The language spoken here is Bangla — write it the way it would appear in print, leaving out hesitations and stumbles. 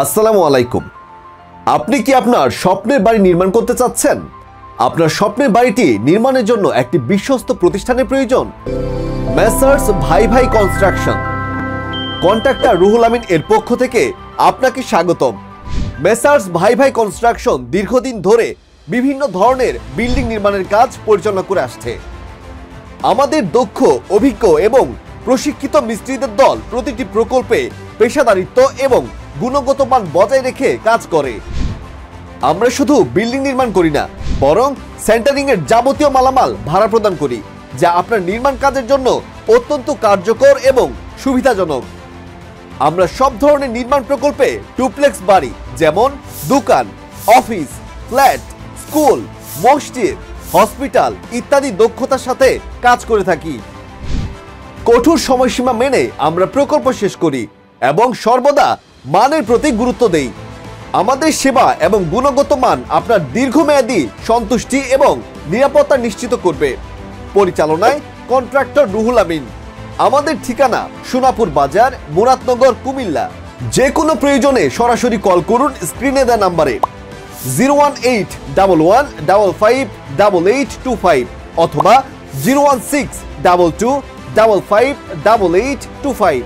আসসালামু আলাইকুম। আপনি কি আপনার স্বপ্নের বাড়ি নির্মাণ করতে চাচ্ছেন? আপনার স্বপ্নের বাড়িটি নির্মাণের জন্য একটি বিশ্বস্ত প্রতিষ্ঠানের প্রয়োজন? মেসার্স ভাই ভাই কনস্ট্রাকশন, কন্ট্রাক্টর রুহুল আমিন এর পক্ষ থেকে আপনাকে স্বাগতম। মেসার্স ভাই ভাই কনস্ট্রাকশন দীর্ঘদিন ধরে বিভিন্ন ধরনের বিল্ডিং নির্মাণের কাজ পরিচালনা করে আসছে। আমাদের দক্ষ, অভিজ্ঞ এবং প্রশিক্ষিত মিস্ত্রিদের দল প্রতিটি প্রকল্পে পেশাদারিত্ব এবং গুণগত মান বজায় রেখে কাজ করে। আমরা শুধু বিল্ডিং নির্মাণ করি না, বরং সেন্টারিং এর যাবতীয় মালামাল ভাড়া প্রদান করি, যা আপনার নির্মাণ কাজের জন্য অত্যন্ত কার্যকর এবং সুবিধাজনক। আমরা সব ধরনের নির্মাণ প্রকল্পে ডুপ্লেক্স বাড়ি যেমন দোকান, অফিস, ফ্ল্যাট, স্কুল, মসজিদ, হসপিটাল ইত্যাদি দক্ষতার সাথে কাজ করে থাকি। কঠোর সময়সীমা মেনে আমরা প্রকল্প শেষ করি এবং সর্বদা মানের প্রতি গুরুত্ব দেই। আমাদের সেবা এবং গুণগত মান আপনার দীর্ঘমেয়াদী সন্তুষ্টি এবং নিরাপত্তা নিশ্চিত করবে। পরিচালনায় কন্ট্রাক্টর রুহুল আমিন। আমাদের ঠিকানা সোনাপুর বাজার, মুরাদনগর, কুমিল্লা। যে কোনো প্রয়োজনে সরাসরি কল করুন স্ক্রিনে দেওয়া নম্বরে 01811558825 অথবা 01622558825।